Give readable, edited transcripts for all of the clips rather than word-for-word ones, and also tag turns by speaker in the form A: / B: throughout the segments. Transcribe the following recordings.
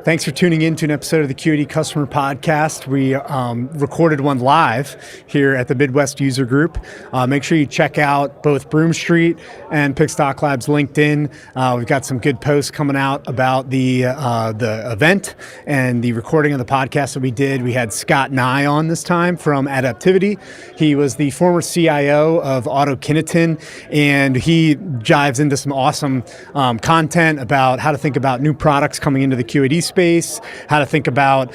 A: Thanks for tuning in to an episode of the QAD Customer Podcast. We recorded one live here at the Midwest User Group. Make sure you check out both Broom Street and Pickstock Labs LinkedIn. We've got some good posts coming out about the event and the recording of the podcast that we did. We had Scott Nigh on this time from Adaptivity. He was the former CIO of AutoKineton, and he dives into some awesome content about how to think about new products coming into the QAD space, how to think about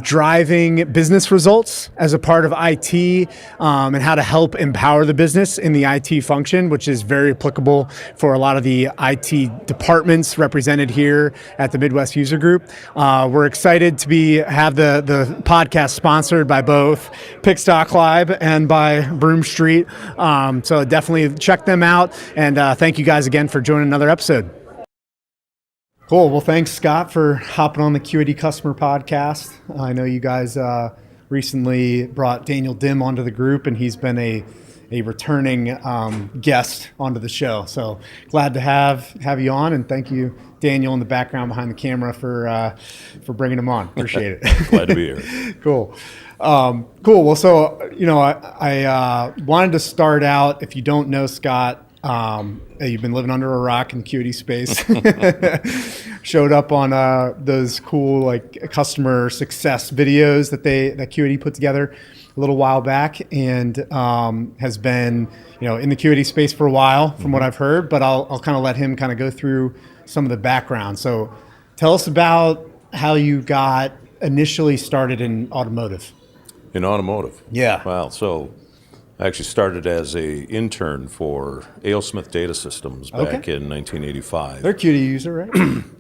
A: driving business results as a part of IT, and how to help empower the business in the IT function, which is very applicable for a lot of the IT departments represented here at the Midwest User Group. We're excited to have the podcast sponsored by both Pickstock Lab and by Broom Street. So definitely check them out, and thank you guys again for joining another episode. Cool. Well, thanks, Scott, for hopping on the QAD Customer Podcast. I know you guys recently brought Daniel Dim onto the group, and he's been a returning guest onto the show. So glad to have you on, and thank you, Daniel, in the background behind the camera for bringing him on. Appreciate it.
B: Glad to be here.
A: Cool. Cool. Well, so I wanted to start out. If you don't know Scott, you've been living under a rock in the QAD space. Showed up on those cool customer success videos that QAD put together a little while back, and has been in the QAD space for a while, from what I've heard. But I'll kind of let him kind of go through some of the background. So tell us about how you got initially started in automotive.
B: In automotive?
A: Yeah.
B: Wow. So I actually started as a intern for A.O. Smith Data Systems back in 1985.
A: They're a QAD user, right?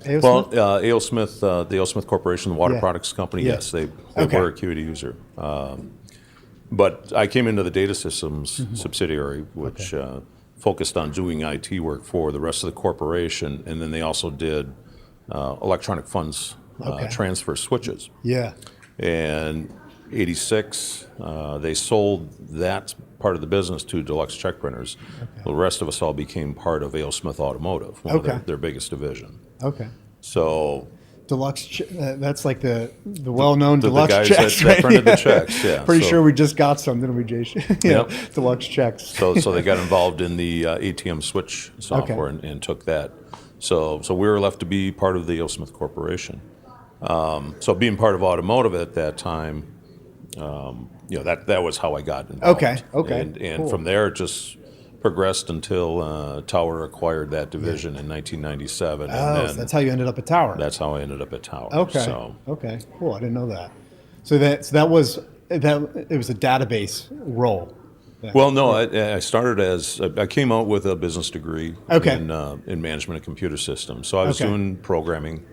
B: A.O. Smith, the A.O. Smith Corporation, the water products company, yes, they were a QAD user. But I came into the Data Systems subsidiary, which focused on doing IT work for the rest of the corporation, and then they also did electronic funds transfer switches.
A: Yeah.
B: And 86, they sold that part of the business to Deluxe Check Printers. The rest of us all became part of A.O. Smith Automotive, one of their biggest division.
A: Okay.
B: So
A: Deluxe, that's like the well-known Deluxe
B: guys
A: checks,
B: that printed the checks, yeah.
A: Pretty sure we just got some, didn't we, Jason? Deluxe checks.
B: So they got involved in the ATM switch software and took that. So we were left to be part of the A.O. Smith Corporation. So being part of automotive at that time, that was how I got involved.
A: Okay.
B: And
A: cool.
B: From there, it just progressed until Tower acquired that division in 1997.
A: So that's how you ended up at Tower.
B: That's how I ended up at Tower.
A: Okay.
B: So.
A: Okay. Cool. I didn't know that. So that was a database role.
B: Well, no, I started I came out with a business degree in management of computer systems. So I was doing programming,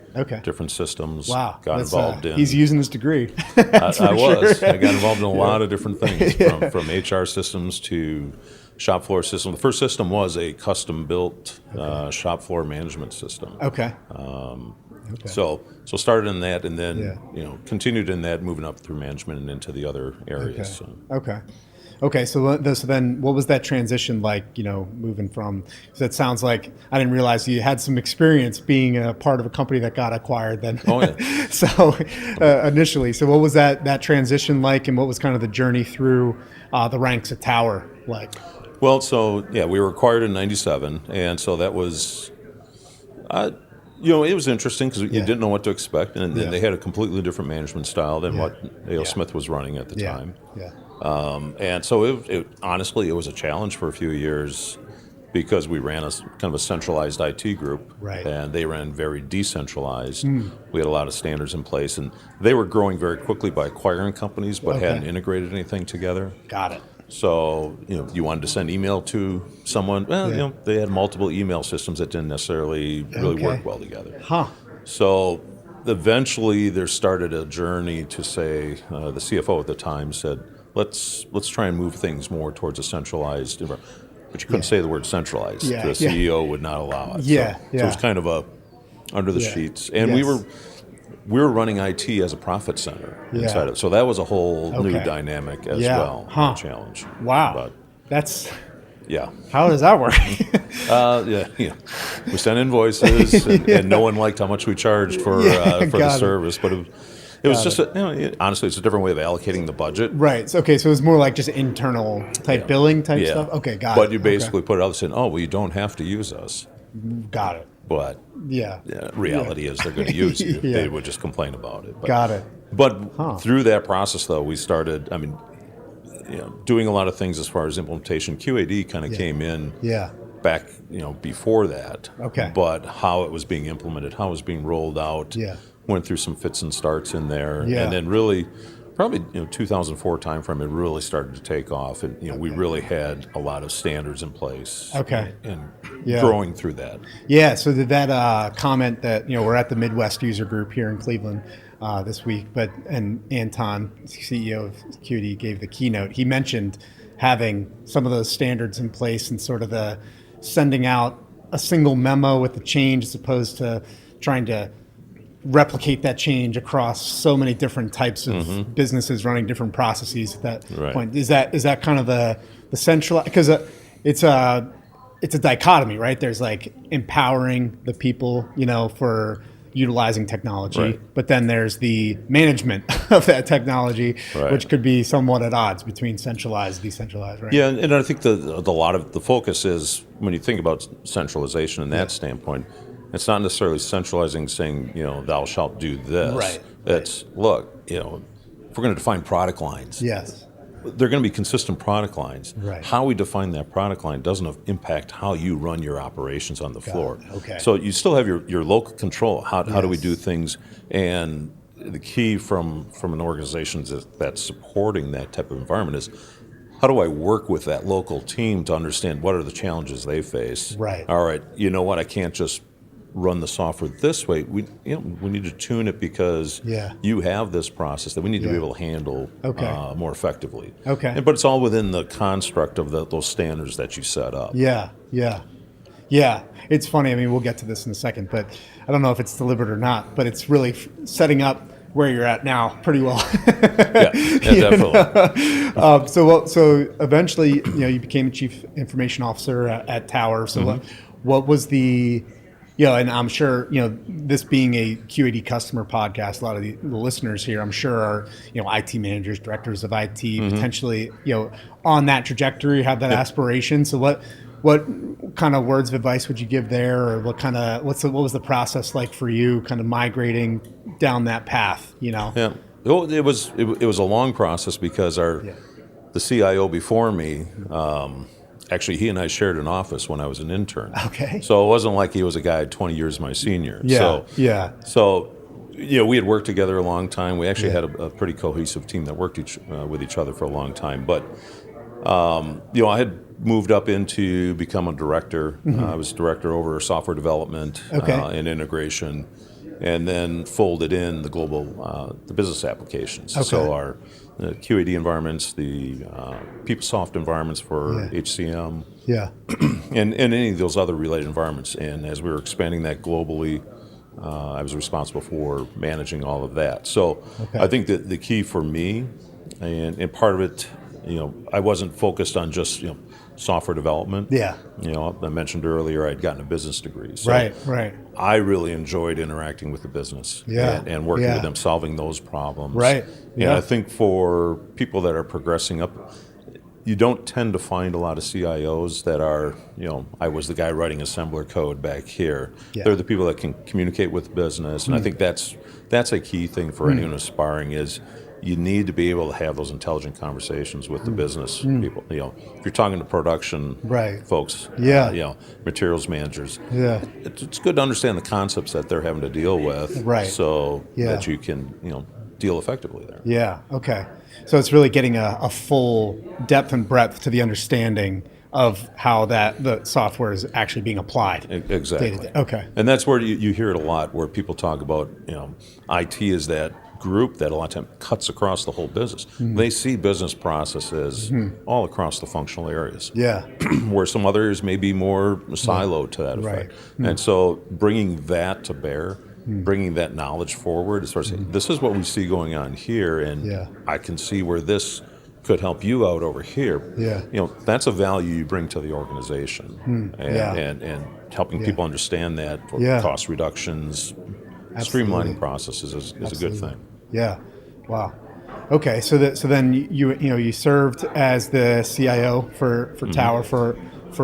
B: different systems.
A: Wow.
B: Got involved in.
A: He's using his degree.
B: I was. I got involved in a lot of different things, from HR systems to shop floor systems. The first system was a custom-built shop floor management system.
A: Okay.
B: So started in that, and then continued in that, moving up through management and into the other areas.
A: Okay, so then what was that transition like, moving from, because that sounds like, I didn't realize you had some experience being a part of a company that got acquired then.
B: Oh, yeah.
A: So initially, what was that transition like, and what was kind of the journey through the ranks at Tower like?
B: Well, we were acquired in 97, and so that was, it was interesting because you didn't know what to expect, and they had a completely different management style than what A.O. Smith was running at the time.
A: Yeah.
B: And so it honestly, it was a challenge for a few years because we ran kind of a centralized IT group, and they ran very decentralized. We had a lot of standards in place, and they were growing very quickly by acquiring companies, but hadn't integrated anything together.
A: Got it.
B: So, you wanted to send email to someone, they had multiple email systems that didn't necessarily really work well together. So eventually there started a journey to say, the CFO at the time said, let's try and move things more towards a centralized environment. But you couldn't say the word centralized. The CEO would not allow it. So it was kind of under the sheets. And we were running IT as a profit center inside of it. So that was a whole new dynamic as well, challenge.
A: Wow. That's
B: Yeah.
A: How does that work?
B: We sent invoices, and no one liked how much we charged for the service, but it was just honestly, it's a different way of allocating the budget.
A: Right. So, okay. So it was more like just internal type billing type stuff. Okay, got it.
B: But you basically put it out saying, "Oh, well, you don't have to use us."
A: Got it.
B: But reality is they're going to use you. They would just complain about it. But,
A: got it.
B: But through that process, though, we started. I mean, doing a lot of things as far as implementation. QAD kind of came in. Back, before that.
A: Okay.
B: But how it was being implemented, how it was being rolled out. Went through some fits and starts in there, and then really, probably 2004 timeframe, it really started to take off, and we really had a lot of standards in place.
A: Okay.
B: And growing through that.
A: Yeah. So did that comment that we're at the Midwest User Group here in Cleveland this week, and Anton, CEO of QAD, gave the keynote. He mentioned having some of those standards in place and sort of the sending out a single memo with the change as opposed to trying to replicate that change across so many different types of businesses running different processes at that point. Is that kind of the central, because it's a dichotomy, right? There's like empowering the people, for utilizing technology, but then there's the management of that technology, which could be somewhat at odds between centralized, decentralized, right?
B: Yeah, and I think a lot of the focus is, when you think about centralization in that standpoint, it's not necessarily centralizing, saying, thou shalt do this.
A: Right.
B: It's, look, if we're going to define product lines, they're going to be consistent product lines.
A: Right.
B: How we define that product line doesn't impact how you run your operations on the floor.
A: Okay.
B: So you still have your local control. How do we do things? And the key from an organization that's supporting that type of environment is, how do I work with that local team to understand what are the challenges they face?
A: Right.
B: All right, you know what? I can't just run the software this way. We need to tune it because you have this process that we need to be able to handle more effectively.
A: Okay.
B: But it's all within the construct of those standards that you set up.
A: Yeah. It's funny. I mean, we'll get to this in a second, but I don't know if it's deliberate or not, but it's really setting up where you're at now pretty well.
B: Definitely.
A: So eventually, you became Chief Information Officer at Tower. So what was the, and I'm sure, this being a QAD customer podcast, a lot of the listeners here, I'm sure are, IT managers, directors of IT, potentially, on that trajectory, have that aspiration. So what kind of words of advice would you give there, or what was the process like for you, kind of migrating down that path?
B: Yeah, well, it was a long process because the CIO before me. Actually, he and I shared an office when I was an intern.
A: Okay.
B: So it wasn't like he was a guy 20 years my senior.
A: Yeah.
B: So we had worked together a long time. We actually had a pretty cohesive team that worked with each other for a long time. But I had moved up into become a director. I was director over software development and integration, and then folded in the global the business applications.
A: Okay.
B: So our QAD environments, the PeopleSoft environments for HCM, and any of those other related environments. And as we were expanding that globally, I was responsible for managing all of that. So I think that the key for me, and part of it, I wasn't focused on just software development.
A: Yeah.
B: I mentioned earlier I'd gotten a business degree. So
A: right.
B: I really enjoyed interacting with the business and working with them, solving those problems.
A: Right.
B: And I think for people that are progressing up, you don't tend to find a lot of CIOs that are, I was the guy writing assembler code back here.
A: Yeah.
B: They're the people that can communicate with the business. And I think that's a key thing for anyone aspiring is, you need to be able to have those intelligent conversations with the business people. If you're talking to production folks, materials managers, it's good to understand the concepts that they're having to deal with, so that you can, deal effectively there.
A: Yeah. Okay. So it's really getting a full depth and breadth to the understanding of how the software is actually being applied.
B: Exactly.
A: Day-to-day. Okay.
B: And that's where you hear it a lot, where people talk about, IT is that group that a lot of time cuts across the whole business. They see business processes all across the functional areas.
A: Yeah.
B: Where some other areas may be more siloed to that effect. And so bringing that to bear, bringing that knowledge forward, as far as this is what we see going on here, and I can see where this could help you out over here.
A: Yeah.
B: That's a value you bring to the organization, and helping people understand that for cost reductions, streamlining processes is a good thing.
A: Yeah. Wow. Okay. So then you served as the CIO for Tower for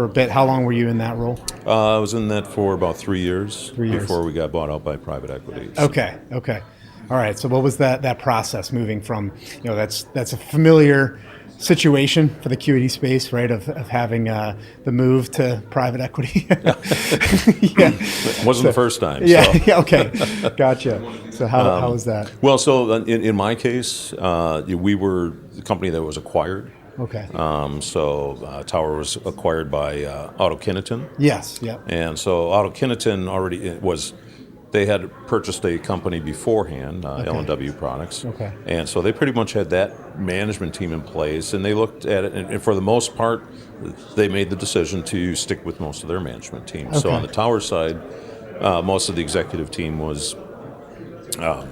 A: a bit. How long were you in that role?
B: I was in that for about 3 years. Before we got bought out by private equity.
A: Okay. All right. So what was that process moving from, that's a familiar situation for the QAD space, right? Of having the move to private equity.
B: It wasn't the first time.
A: Yeah.
B: So.
A: Yeah. Okay. Gotcha. So how was that?
B: Well, so in my case, we were the company that was acquired.
A: Okay.
B: So Tower was acquired by Auto-Kineton.
A: Yes. Yeah.
B: And so Auto-Kineton they had purchased a company beforehand, L&W Products.
A: Okay.
B: And so they pretty much had that management team in place, and they looked at it, and for the most part, they made the decision to stick with most of their management team. Okay. So on the Tower side, most of the executive team was on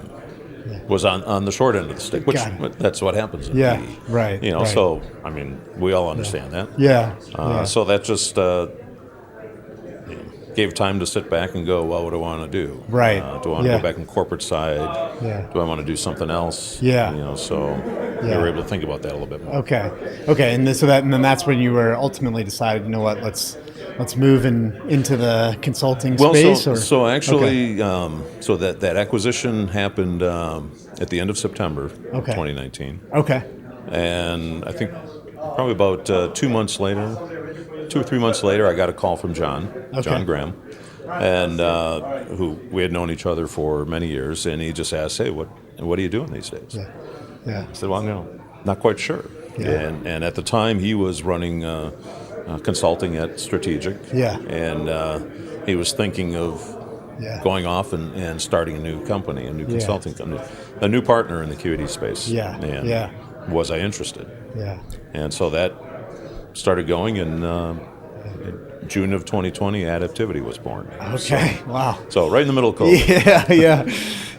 B: the short end of the stick, which that's what happens in PE.
A: Right. Right.
B: So, we all understand that.
A: Yeah.
B: So that just gave time to sit back and go, well, what do I want to do?
A: Right.
B: Do I want to go back in corporate side?
A: Yeah.
B: Do I want to do something else?
A: Yeah.
B: So they were able to think about that a little bit more.
A: Okay. And then that's when you were ultimately decided, let's move into the consulting space.
B: So actually, so that acquisition happened at the end of September 2019.
A: Okay.
B: And I think probably about 2 or 3 months later, I got a call from John Graham, and who we had known each other for many years, and he just asked, "Hey, what are you doing these days?"
A: Yeah.
B: I said, "Well, not quite sure." Yeah. And at the time, he was running consulting at Strategic.
A: Yeah.
B: And he was thinking of going off and starting a new company, a new consulting company, a new partner in the QAD space.
A: Yeah.
B: And was I interested?
A: Yeah.
B: And so that started going, and in June of 2020, Adaptivity was born.
A: Okay, wow.
B: So right in the middle of COVID.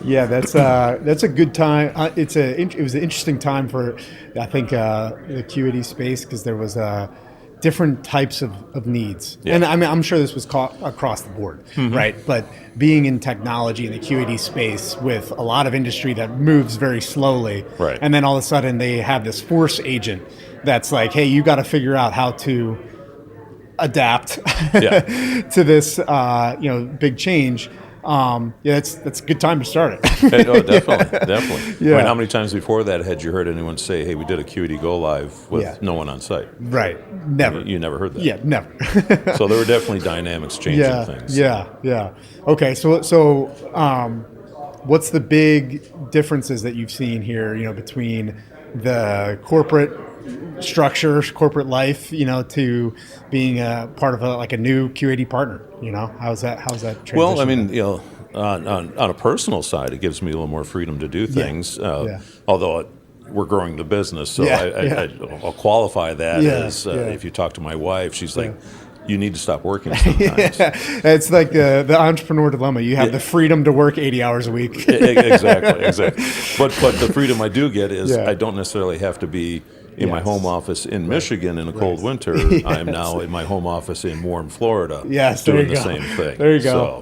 A: Yeah. That's a good time. It was an interesting time for, I think, the QAD space, because there was different types of needs, and I'm sure this was across the board, right? But being in technology in the QAD space with a lot of industry that moves very slowly,
B: right?
A: And then all of a sudden they have this force agent that's like, hey, you got to figure out how to adapt to this, big change. That's a good time to start it.
B: Definitely. Yeah. How many times before that had you heard anyone say, "Hey, we did a QAD go live with no one on site"?
A: Right. Never.
B: You never heard that.
A: Yeah, never.
B: So there were definitely dynamics changing things.
A: Yeah. Okay, so what's the big differences that you've seen here? Between the corporate structure, corporate life, to being a part of a new QAD partner. How's that transition?
B: Well, on a personal side, it gives me a little more freedom to do things. Although we're growing the business, so I'll qualify that as if you talk to my wife, she's like, you need to stop working sometimes.
A: It's like the entrepreneur dilemma. You have the freedom to work 80 hours a week.
B: Exactly. But the freedom I do get is I don't necessarily have to be in my home office in Michigan in a cold winter. I am now in my home office in warm Florida doing the same thing.
A: There you go.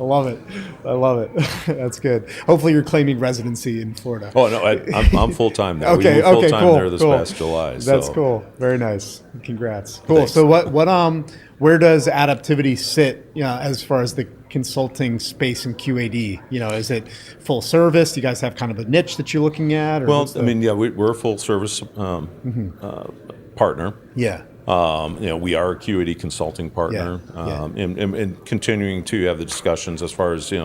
A: I love it. That's good. Hopefully you're claiming residency in Florida.
B: Oh, no, I'm full-time there.
A: Okay,
B: we moved full-time
A: cool,
B: there this past July.
A: That's cool. Very nice. Congrats. Cool. Thanks. So where does Adaptivity sit, as far as the consulting space in QAD? Is it full service? Do you guys have kind of a niche that you're looking at? Or
B: we're a full service partner.
A: Yeah.
B: We are a QAD consulting partner, and continuing to have the discussions as far as, we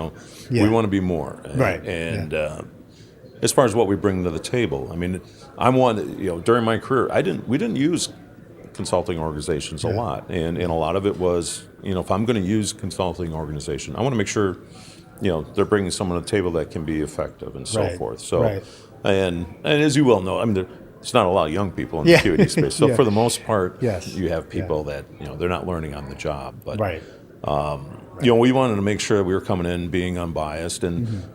B: want to be more.
A: Right.
B: And as far as what we bring to the table, during my career, we didn't use consulting organizations a lot, and a lot of it was, if I'm going to use consulting organization, I want to make sure, they're bringing someone to the table that can be effective and so forth. So, and as you well know, there's not a lot of young people in the QAD space. So for the most part, you have people that they're not learning on the job, but we wanted to make sure that we were coming in being unbiased, and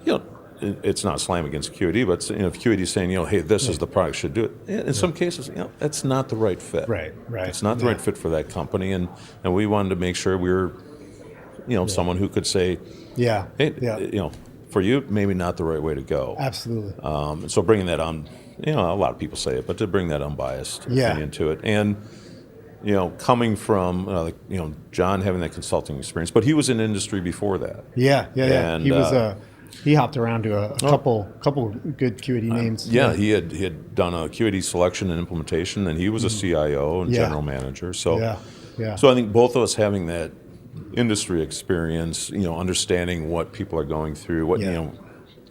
B: it's not a slam against QAD, but if QAD is saying, hey, this is the product, should do it. In some cases, that's not the right fit.
A: Right.
B: It's not the right fit for that company, and we wanted to make sure we were, someone who could say, hey, for you, maybe not the right way to go.
A: Absolutely.
B: And so bringing that on, a lot of people say it, but to bring that unbiased opinion to it, and coming from John having that consulting experience, but he was in industry before that.
A: Yeah.
B: And,
A: he hopped around to a couple good QAD names.
B: He had done a QAD selection and implementation, and he was a CIO and general manager. So, so I think both of us having that industry experience, understanding what people are going through, what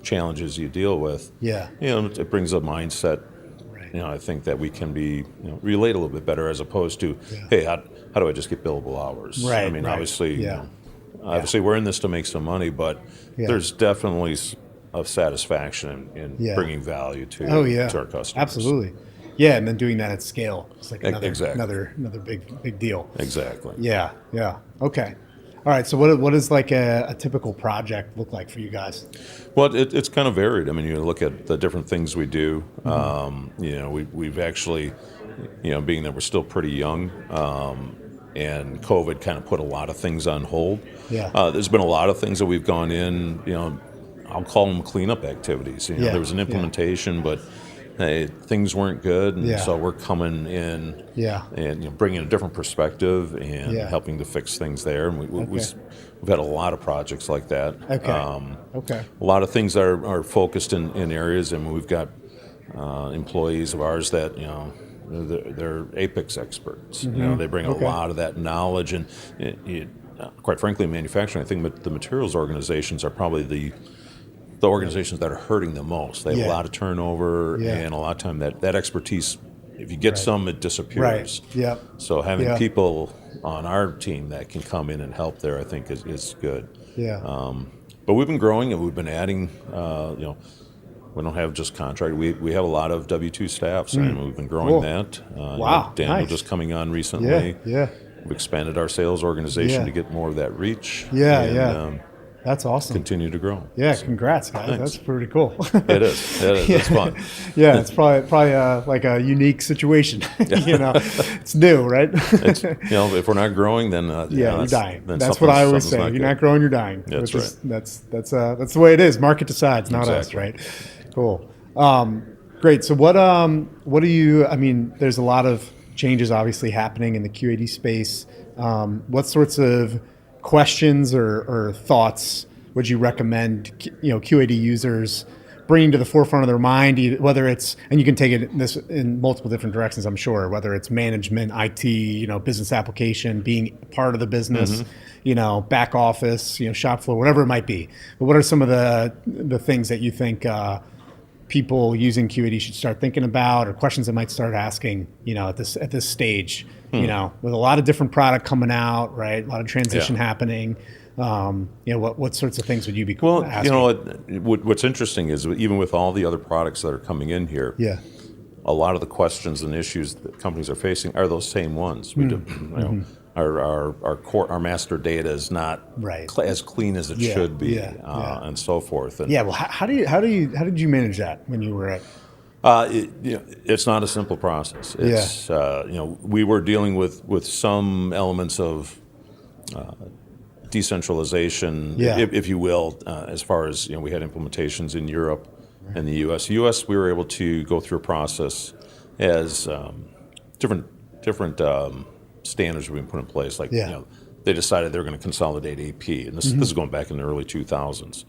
B: challenges you deal with. It brings a mindset. I think that we can be relate a little bit better as opposed to, hey, how do I just get billable hours?
A: Right.
B: I mean, obviously. Obviously, we're in this to make some money, but there's definitely a satisfaction in bringing value to our customers.
A: Absolutely. Yeah, and then doing that at scale. It's like another big deal.
B: Exactly.
A: Yeah. Okay. All right, so what does like a typical project look like for you guys?
B: Well, it's kind of varied. I mean, you look at the different things we do. We've actually, being that we're still pretty young, and COVID kind of put a lot of things on hold. There's been a lot of things that we've gone in, I'll call them cleanup activities. There was an implementation, but things weren't good, and so we're coming in and bringing a different perspective and helping to fix things there. And we've had a lot of projects like that. A lot of things that are focused in areas, and we've got employees of ours that, they're apex experts. They bring a lot of that knowledge, and quite frankly, in manufacturing, I think the materials organizations are probably the organizations that are hurting the most. They have a lot of turnover, and a lot of time that expertise, if you get some, it disappears. So having people on our team that can come in and help there, I think is good. But we've been growing, and we've been adding. We don't have just contract. We have a lot of W-2 staffs, and we've been growing that. Daniel just coming on recently. We've expanded our sales organization to get more of that reach.
A: That's awesome.
B: Continue to grow.
A: Congrats, guys.
B: Thanks.
A: That's pretty cool.
B: It is. It's fun.
A: It's probably like a unique situation. It's new, right?
B: If we're not growing, then
A: you're dying. That's what I always say. If you're not growing, you're dying.
B: That's right.
A: That's the way it is. Market decides, not us, right? Cool. Great. So what do you? I mean, there's a lot of changes obviously happening in the QAD space. What sorts of questions or thoughts would you recommend QAD users bringing to the forefront of their mind, whether it's, and you can take it in multiple different directions, I'm sure, whether it's management, IT, business application, being part of the business, back office, shop floor, whatever it might be. But what are some of the things that you think people using QAD should start thinking about, or questions they might start asking, at this stage, with a lot of different product coming out, right? A lot of transition happening. What sorts of things would you be asking?
B: What's interesting is even with all the other products that are coming in here, a lot of the questions and issues that companies are facing are those same ones. We do, our master data is not as clean as it should be, and so forth. And
A: well, how did you manage that when you were at?
B: It's not a simple process. It's we were dealing with some elements of decentralization, if you will, as far as we had implementations in Europe and the U.S. We were able to go through a process as different standards were being put in place. Like they decided they were going to consolidate AP, and this is going back in the early 2000s.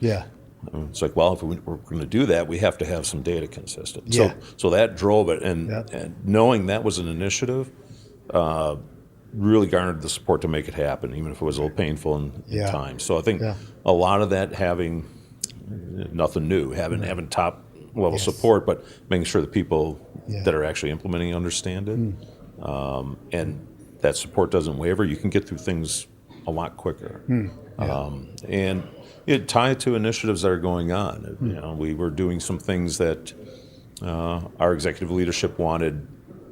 B: It's like, well, if we're going to do that, we have to have some data consistent. So that drove it, and knowing that was an initiative really garnered the support to make it happen, even if it was a little painful in time. So I think a lot of that, having nothing new, having top level support, but making sure the people that are actually implementing understand it, and that support doesn't waver, you can get through things a lot quicker. And it tied to initiatives that are going on. We were doing some things that our executive leadership wanted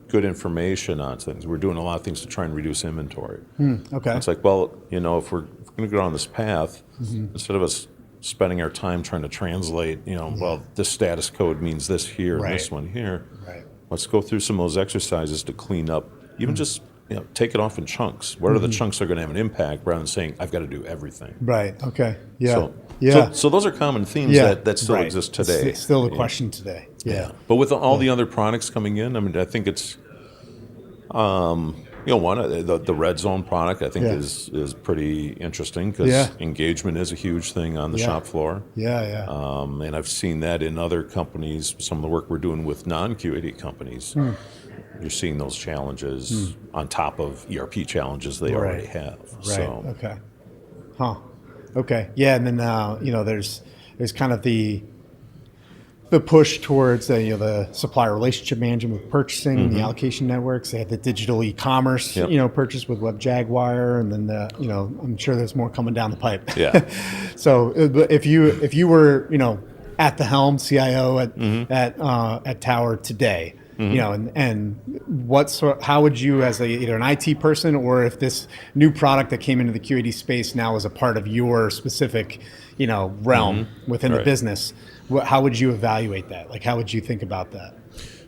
B: good information on things. We're doing a lot of things to try and reduce inventory. It's like, well, if we're going to go on this path, instead of us spending our time trying to translate, well, this status code means this here and this one here.
A: Right.
B: Let's go through some of those exercises to clean up, even just take it off in chunks. What are the chunks that are going to have an impact rather than saying, I've got to do everything.
A: Right. Okay. Yeah.
B: So those are common themes that still exist today.
A: It's still the question today. Yeah.
B: But with all the other products coming in, I mean, I think it's, the red zone product I think is pretty interesting because engagement is a huge thing on the shop floor. And I've seen that in other companies, some of the work we're doing with non-QAD companies. You're seeing those challenges on top of ERP challenges they already have.
A: Right.
B: So.
A: Okay. Okay. Yeah, and then there's kind of the push towards the supplier relationship management with purchasing and the allocation networks. They had the digital e-commerce purchase with WebJaguar, and then I'm sure there's more coming down the pipe.
B: Yeah.
A: So if you were at the helm, CIO at Tower today. And how would you, as either an IT person, or if this new product that came into the QAD space now is a part of your specific, realm within the business, how would you evaluate that? Like, how would you think about that?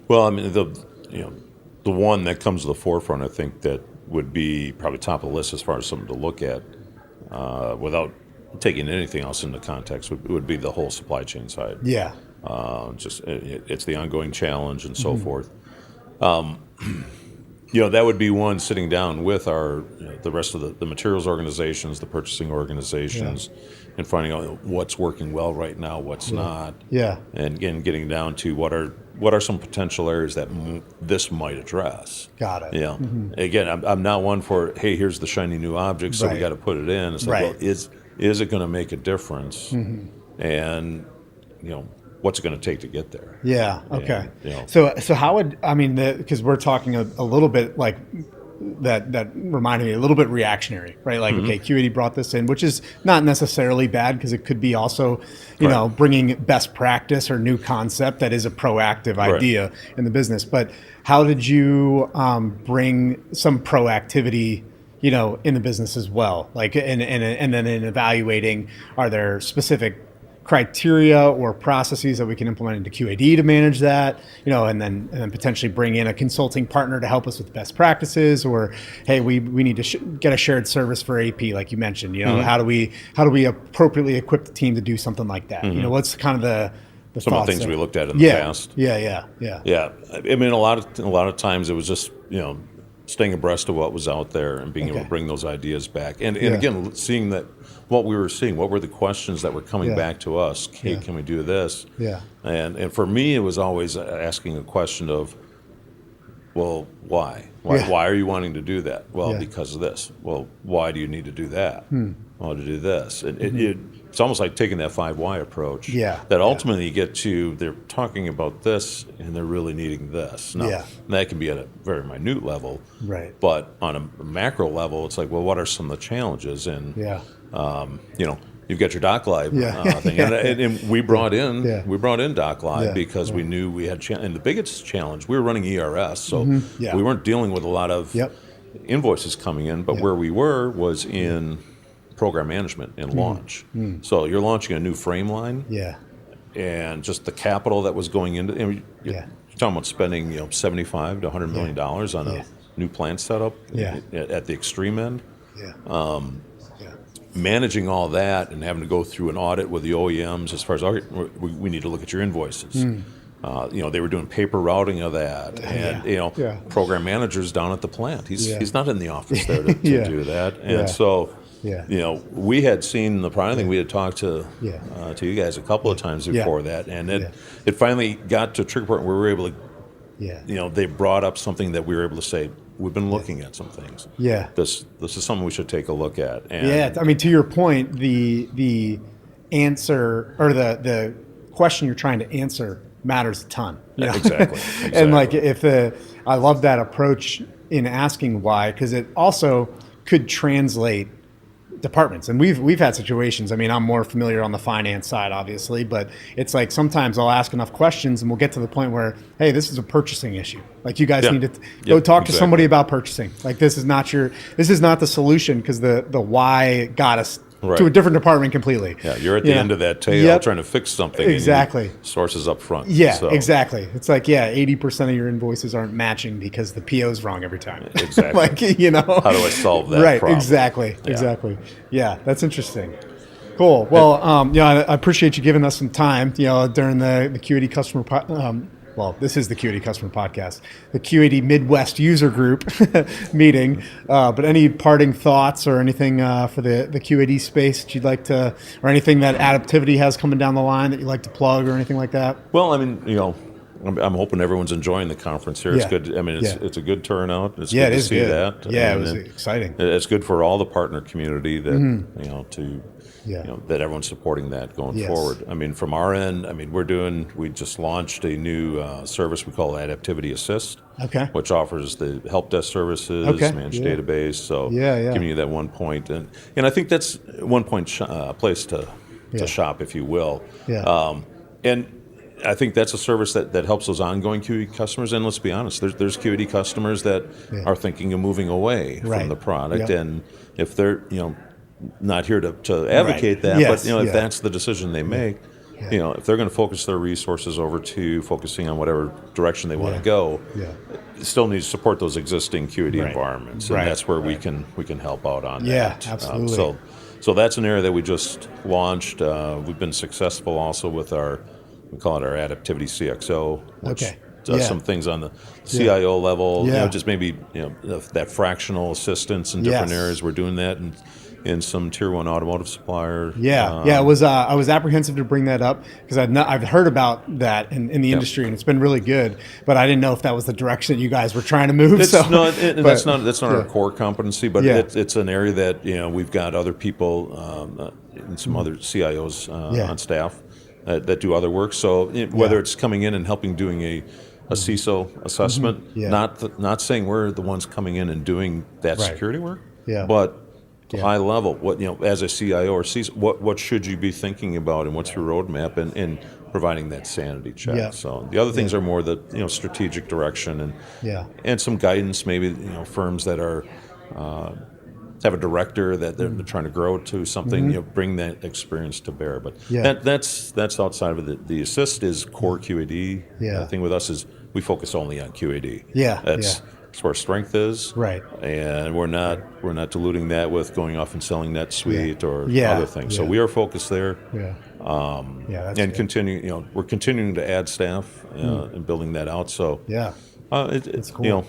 B: Well, I mean, the one that comes to the forefront, I think that would be probably top of the list as far as something to look at, without taking anything else into context, would be the whole supply chain side.
A: Yeah.
B: It's the ongoing challenge and so forth. That would be one, sitting down with the rest of the materials organizations, the purchasing organizations, and finding out what's working well right now, what's not.
A: Yeah.
B: And again, getting down to what are some potential areas that this might address.
A: Got it.
B: Again, I'm not one for, hey, here's the shiny new object, so we got to put it in. It's like, well, is it going to make a difference? And what's it going to take to get there?
A: Yeah. Okay. And, so how would, because we're talking a little bit like that reminded me a little bit reactionary, right? Like, okay, QAD brought this in, which is not necessarily bad because it could be also, bringing best practice or new concept that is a proactive idea in the business. But how did you bring some proactivity in the business as well? Like, and then in evaluating, are there specific criteria or processes that we can implement into QAD to manage that, and then potentially bring in a consulting partner to help us with best practices, or hey, we need to get a shared service for AP, like you mentioned. How do we appropriately equip the team to do something like that? What's kind of the
B: some of the things
A: there?
B: We looked at in the past.
A: Yeah.
B: I mean, a lot of times it was just staying abreast of what was out there and being able to bring those ideas back, and again, seeing that. What we were seeing, what were the questions that were coming back to us? Hey, can we do this?
A: Yeah.
B: And for me, it was always asking a question of, well, why? Why are you wanting to do that? Well, because of this. Well, why do you need to do that? Well, to do this. It's almost like taking that 5 why approach.
A: Yeah.
B: That ultimately you get to, they're talking about this and they're really needing this. Now, that can be at a very minute level.
A: Right.
B: But on a macro level, it's like, well, what are some of the challenges? And you've got your Doc Live thing, and we brought in Doc Live because we knew we had, and the biggest challenge, we were running ERS, so we weren't dealing with a lot of invoices coming in, but where we were was in program management and launch. So you're launching a new frame line, and just the capital that was going into, you're talking about spending $75 to $100 million on a new plant setup at the extreme end. Managing all that and having to go through an audit with the OEMs as far as, we need to look at your invoices. They were doing paper routing of that, and program managers down at the plant. He's not in the office there to do that, and so we had seen the product. I think we had talked to you guys a couple of times before that, and it finally got to a trigger point where we were able to, they brought up something that we were able to say, we've been looking at some things. This is something we should take a look at. And
A: I mean, to your point, the answer or the question you're trying to answer matters a ton.
B: Exactly.
A: And like I love that approach in asking why, because it also could translate departments. And we've had situations, I mean, I'm more familiar on the finance side, obviously, but it's like sometimes I'll ask enough questions and we'll get to the point where, hey, this is a purchasing issue. Like, you guys need to go talk to somebody about purchasing. Like, this is not the solution, because the why got us to a different department completely.
B: Yeah, you're at the end of that tail trying to fix something.
A: Exactly.
B: And sources up front.
A: Yeah,
B: so.
A: exactly. It's like, 80% of your invoices aren't matching because the PO's wrong every time.
B: Exactly.
A: How
B: do I solve that problem?
A: Exactly. Yeah, that's interesting. Cool. Well, I appreciate you giving us some time, during the QAD customer this is the QAD customer podcast, the QAD Midwest user group meeting. But any parting thoughts or anything for the QAD space that you'd like to, or anything that Adaptivity has coming down the line that you'd like to plug or anything like that?
B: Well, I mean, I'm hoping everyone's enjoying the conference here. It's good. I mean, it's a good turnout. It's good to see that.
A: Yeah, it was exciting.
B: It's good for all the partner community that that everyone's supporting that going forward. I mean, from our end, we just launched a new service we call Adaptivity Assist, which offers the help desk services, managed database. So giving you that one point, and I think that's one point place to shop, if you will. And I think that's a service that helps those ongoing QAD customers. And let's be honest, there's QAD customers that are thinking of moving away from the product, and if they're not here to advocate that, but if that's the decision they make, if they're going to focus their resources over to focusing on whatever direction they want to go, it still needs to support those existing QAD environments, and that's where we can help out on that.
A: Absolutely.
B: So that's an area that we just launched. We've been successful also with we call it our Adaptivity CXO, which does some things on the CIO level, just maybe that fractional assistance in different areas. We're doing that in some tier 1 automotive supplier.
A: I was apprehensive to bring that up because I've heard about that in the industry, and it's been really good, but I didn't know if that was the direction that you guys were trying to move.
B: That's not our core competency, but it's an area that we've got other people and some other CIOs on staff that do other work. So whether it's coming in and helping doing a CISO assessment, not saying we're the ones coming in and doing that security work, but high level, what as a CIO or CISO, what should you be thinking about, and what's your roadmap, and providing that sanity check. So the other things are more the strategic direction and some guidance, maybe firms that are have a director that they're trying to grow to something, bring that experience to bear. But that's outside of it. The assist is core QAD. The thing with us is we focus only on QAD. That's where our strength is. Right. And we're not diluting that with going off and selling NetSuite or other things. So we are focused there. And continue. We're continuing to add staff and building that out. So it's cool.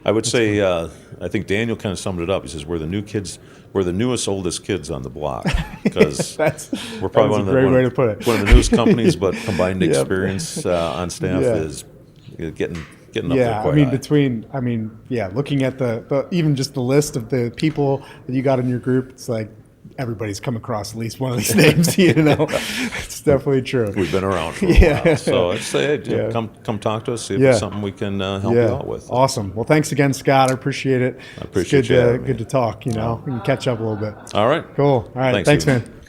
B: I would say, I think Daniel kind of summed it up. He says, we're the newest, oldest kids on the block. Because we're probably one of the newest companies, but combined experience on staff is getting up there quite high.
A: Looking at the even just the list of the people that you got in your group, it's like everybody's come across at least one of these names. It's definitely true.
B: We've been around for a while, so I'd say, come talk to us, see if it's something we can help you out with.
A: Awesome. Well, thanks again, Scott. I appreciate it.
B: I appreciate
A: it's good to talk. We can catch up a little bit.
B: All right.
A: Cool. All right. Thanks man.